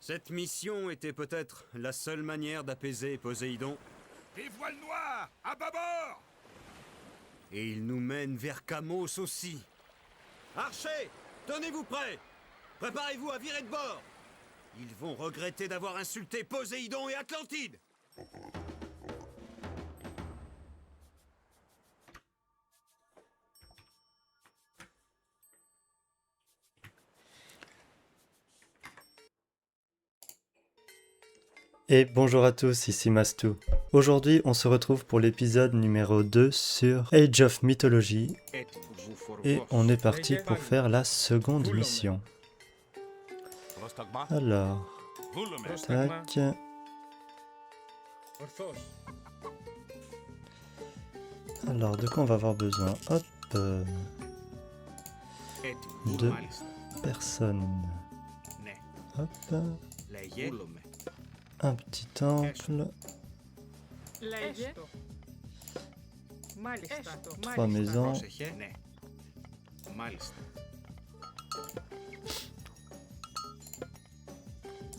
Cette mission était peut-être la seule manière d'apaiser Poséidon. Des voiles noires, à bâbord! Et il nous mène vers Kamos aussi. Archers, tenez-vous prêts! Préparez-vous à virer de bord! Ils vont regretter d'avoir insulté Poséidon et Atlantide! Et bonjour à tous, ici Mastou. Aujourd'hui, on se retrouve pour l'épisode numéro 2 sur Age of Mythology et on est parti pour faire la seconde mission. Alors, tac. Alors, de quoi on va avoir besoin? Hop, de personnes. Hop. Un petit temple, 3 maisons,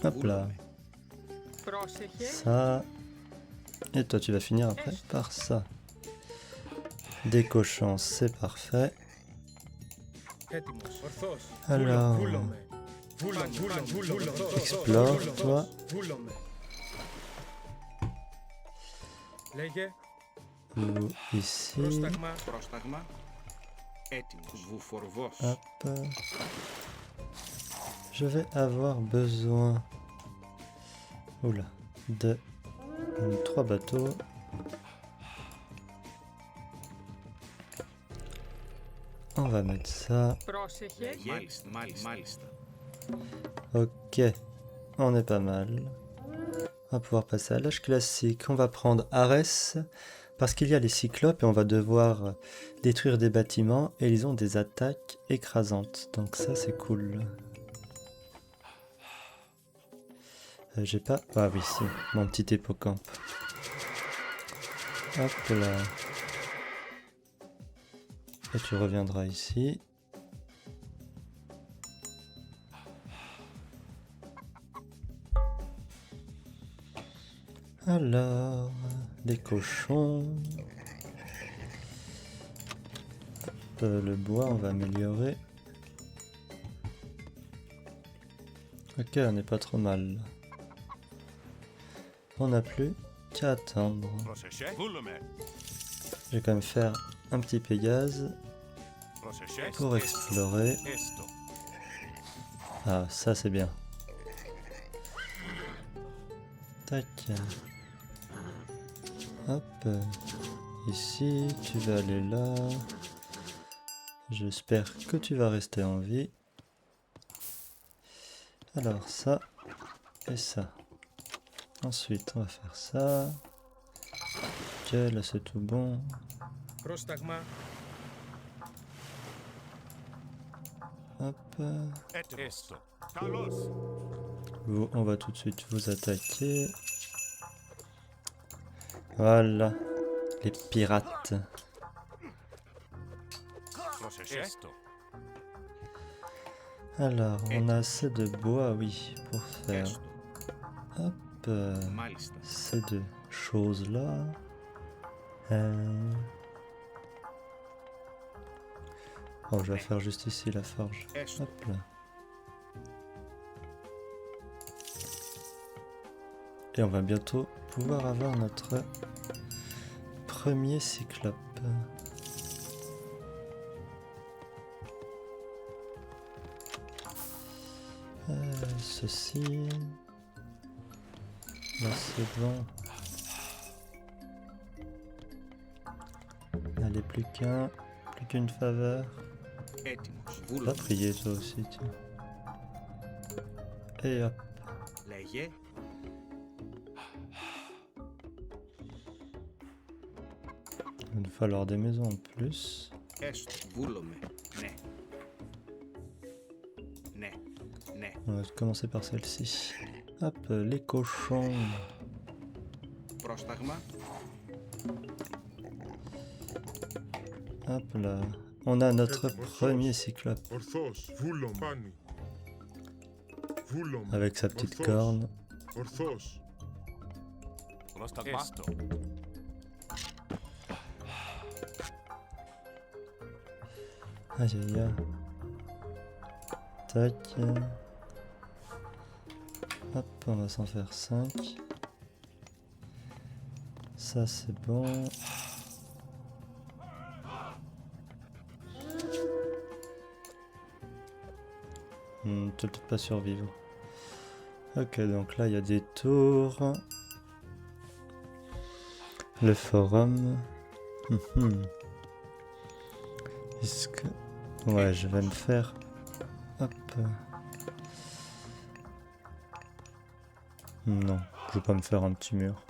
hop là, ça, et toi tu vas finir après par ça. Des cochons, c'est parfait. Alors, explore toi. Ou ici. Hop. Je vais avoir besoin oula, de 3 bateaux. On va mettre ça. Ok, on est pas mal. On va pouvoir passer à l'âge classique. On va prendre Arès, parce qu'il y a les cyclopes et on va devoir détruire des bâtiments et ils ont des attaques écrasantes. Donc ça c'est cool. J'ai pas... Ah oui, si, mon petit hippocampe. Hop là. Et tu reviendras ici. Alors, les cochons. Hop, le bois, on va améliorer. Ok, on n'est pas trop mal. On n'a plus qu'à attendre. Je vais quand même faire un petit Pégase pour explorer. Ah, ça c'est bien. Tac. Hop. Ici, tu vas aller là. J'espère que tu vas rester en vie. Alors ça et ça. Ensuite, on va faire ça. Ok, là c'est tout bon. Hop. Vous, on va tout de suite vous attaquer. Voilà, les pirates. Alors, on a assez de bois, oui, pour faire hop, ces deux choses-là. Oh, je vais faire juste ici la forge. Hop là. Et on va bientôt pouvoir avoir notre premier cyclope. Ceci. Là c'est bon. Allez, plus qu'une faveur. Va prier toi aussi, tiens. Et hop. Il va nous falloir des maisons en plus. On va commencer par celle-ci. Hop, les cochons. Hop là. On a notre premier cyclope. avec sa petite corne. Ορθώς. Prostagmasto. Aïe aïe aïe. Tac. Hop, on va s'en faire 5. Ça c'est bon. Peut-être pas survivre. Ok, donc là il y a des tours. Le forum. Est-ce que... Ouais, je vais me faire... Hop. Non, je vais pas me faire un petit mur.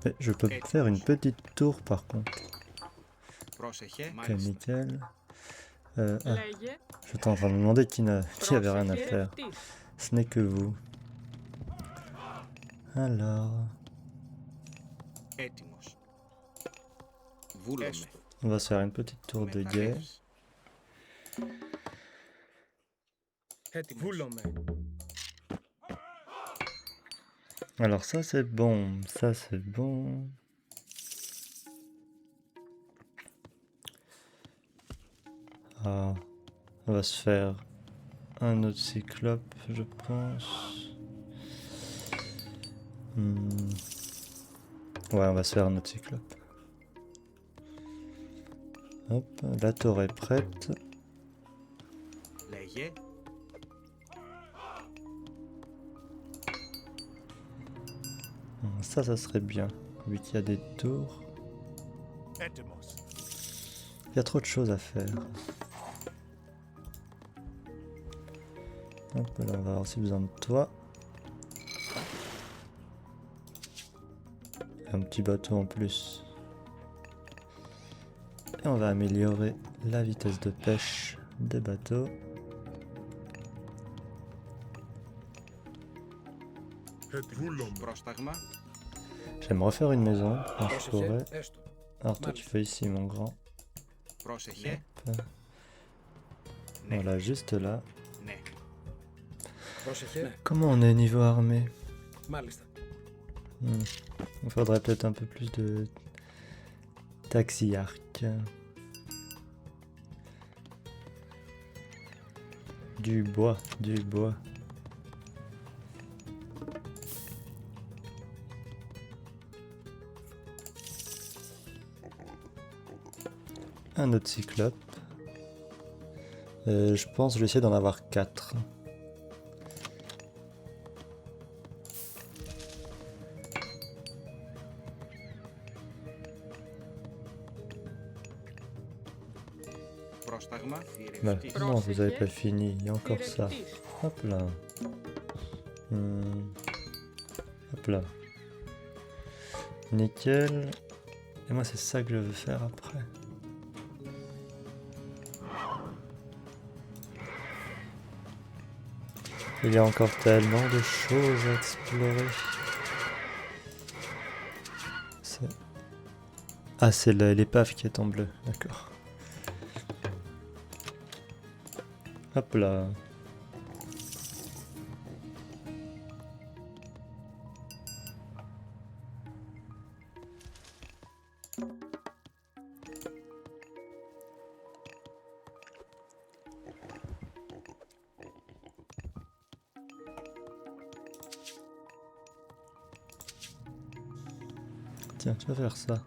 Mais je peux me faire une petite tour par contre. Ok, nickel. J'étais en train de me demander qui avait rien à faire. Ce n'est que vous. Alors... On va se faire une petite tour de guet. Alors ça c'est bon, ça c'est bon. Ah, on va se faire un autre cyclope, je pense. Ouais, on va se faire un autre cyclope. Hop, la tour est prête. Ça serait bien, vu qu'il y a des tours. Il y a trop de choses à faire. Hop, là on va avoir aussi besoin de toi. Un petit bateau en plus. Et on va améliorer la vitesse de pêche des bateaux. J'aime refaire une maison quand je pourrais. Alors toi tu fais ici mon grand. Hop. Voilà, juste là. Comment on est niveau armée? Il faudrait peut-être un peu plus de taxiarques. Du bois, du bois. Un autre cyclope. Je pense que je vais essayer d'en avoir 4. Bah, non, vous avez pas fini, il y a encore ça. Hop là. Hop là. Nickel. Et moi c'est ça que je veux faire après. Il y a encore tellement de choses à explorer. Ah, c'est l'épave qui est en bleu, d'accord. Hop là. Tiens, tu vas faire ça.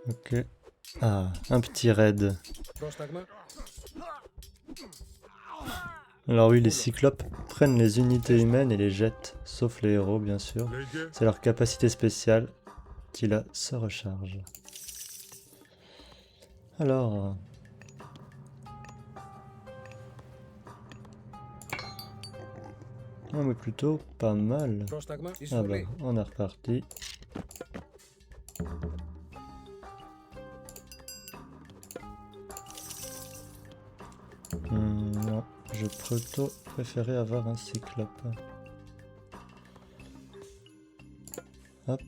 Ok. Ah, un petit raid. Alors oui, les cyclopes prennent les unités humaines et les jettent, sauf les héros bien sûr. C'est leur capacité spéciale qui là se recharge. Alors... Non mais plutôt pas mal. Ah bah, on est reparti. Non, je plutôt préférais avoir un cyclope. Hop.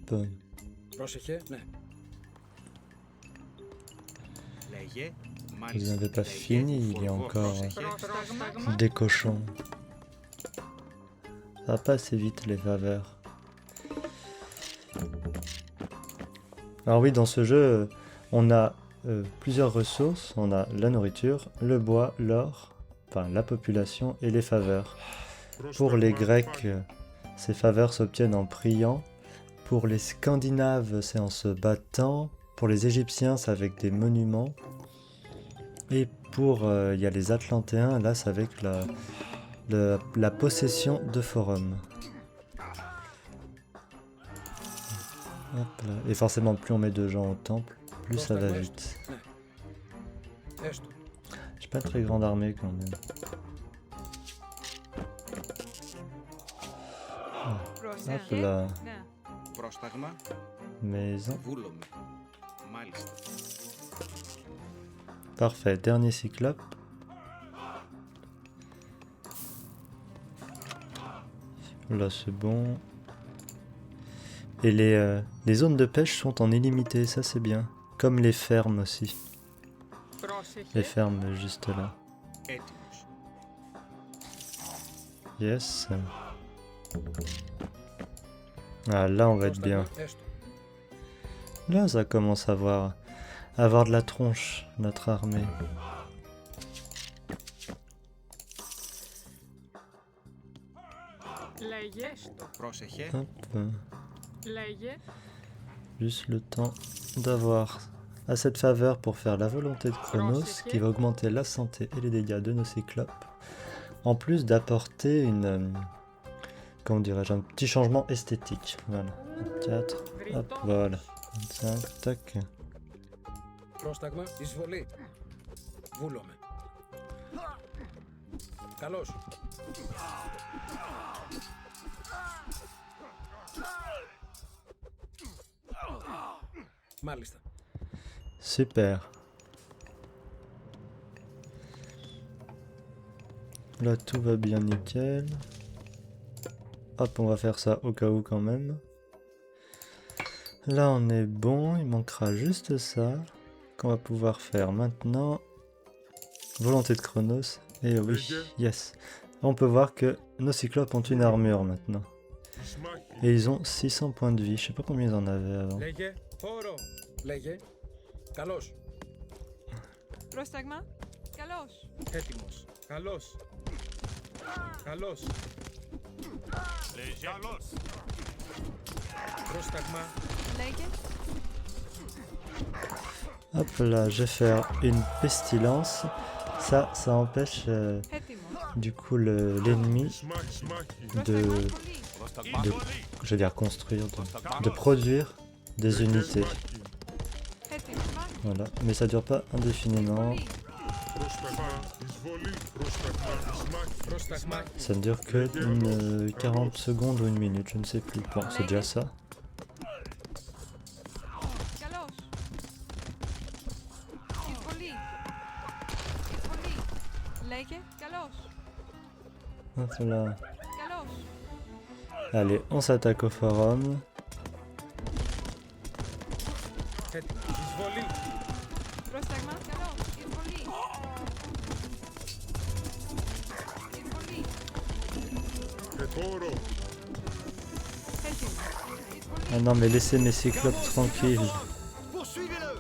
Πρόσεχε, ναι. Vous n'avez pas fini, il y a encore des cochons. Ça va pas assez vite les faveurs. Alors oui, dans ce jeu, on a plusieurs ressources. On a la nourriture, le bois, l'or, enfin la population et les faveurs. Pour les Grecs, ces faveurs s'obtiennent en priant. Pour les Scandinaves, c'est en se battant. Pour les Égyptiens, c'est avec des monuments. Et pour il y a les Atlantéens, là c'est avec la possession de forums. Hop là. Et forcément, plus on met de gens au temple, plus ça va vite. Έστω. J'ai pas très grande armée quand même. Hop là. Πρόσταγμα. Maison. Βούλομαι. Μάλιστα. Parfait. Dernier cyclope. Là c'est bon. Et les zones de pêche sont en illimité, ça c'est bien. Comme les fermes aussi. Les fermes juste là. Έτοιμος. Yes. Ah là on va être bien. Έστω. Là ça commence à avoir de la tronche, notre armée. Πρόσεχε. Hop. Juste le temps d'avoir assez de faveur pour faire la volonté de Chronos, qui va augmenter la santé et les dégâts de nos cyclopes. En plus d'apporter comment dirais-je, un petit changement esthétique. Voilà. 24. Hop, voilà. 25. Tac. Πρόσταγμα, εισβολή. Βούλομαι. Καλώς. Μάλιστα. Super. Là tout va bien nickel. Hop, on va faire ça au cas où quand même. Là on est bon, il manquera juste ça qu'on va pouvoir faire maintenant. Volonté de Chronos. Et oui, yes. On peut voir que nos cyclopes ont une armure maintenant. Et ils ont 600 points de vie. Je sais pas combien ils en avaient avant. Λέγε, χώρο. Λέγε. Καλώς. Πρόσταγμα. Καλώς. Έτοιμος. Καλώς. Καλώς. Καλώς. Πρόσταγμα. Λέγε. Hop là, je vais faire une pestilence. Ça empêche Έτοιμος. du coup l'ennemi de, Πρόσταγμα. je vais dire construire, de produire des unités. Έτοιμος. Voilà, mais ça dure pas indéfiniment. Πρόσταγμα. Ça ne dure que 40 secondes ou une minute, je ne sais plus. Bon, c'est déjà ça. Καλώς. Εισβολή. Εισβολή. Λέγε. Καλώς. Hop là. Καλώς. Allez, on s'attaque au forum. Έτοιμος. Εισβολή. Πρόσταγμα. Καλώς. Εισβολή. Εισβολή. Έτοιμος. Εισβολή. Ah non, mais laissez mes cyclopes tranquilles. Poursuivez-le!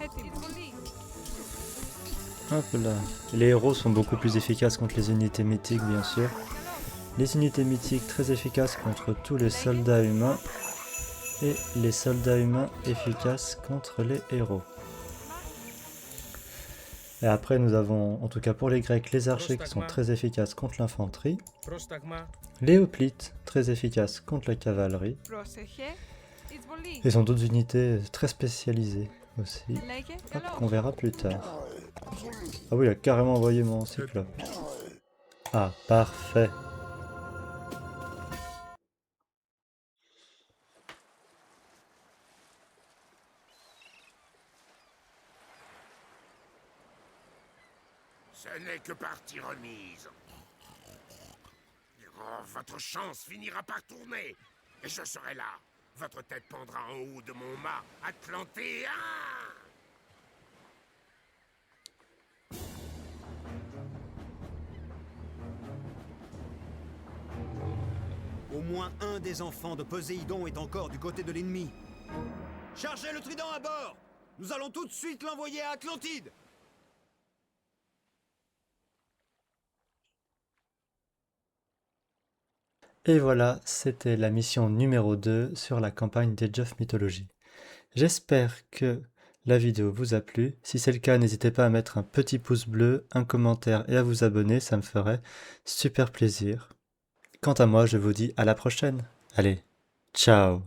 Έτοιμος. Εισβολή. Hop là. Les héros sont beaucoup plus efficaces contre les unités mythiques, bien sûr. Les unités mythiques très efficaces contre tous les soldats humains. Et les soldats humains efficaces contre les héros. Et après nous avons, en tout cas pour les Grecs, les archers qui sont très efficaces contre l'infanterie. Πρόσταγμα. Les hoplites, très efficaces contre la cavalerie. Πρόσεχε. Εισβολή. Ils ont d'autres unités très spécialisées aussi. Λέγε. Hop, Καλώς. qu'on verra plus tard. Ah oui, il a carrément envoyé mon cyclope. Ah, parfait. Ce n'est que partie remise. Oh, votre chance finira par tourner. Et je serai là. Votre tête pendra en haut de mon mât atlantéen. Au moins un des enfants de Poséidon est encore du côté de l'ennemi. Chargez le trident à bord! Nous allons tout de suite l'envoyer à Atlantide! Et voilà, c'était la mission numéro 2 sur la campagne d'Age of Mythology. J'espère que la vidéo vous a plu. Si c'est le cas, n'hésitez pas à mettre un petit pouce bleu, un commentaire et à vous abonner, ça me ferait super plaisir. Quant à moi, je vous dis à la prochaine. Allez, ciao!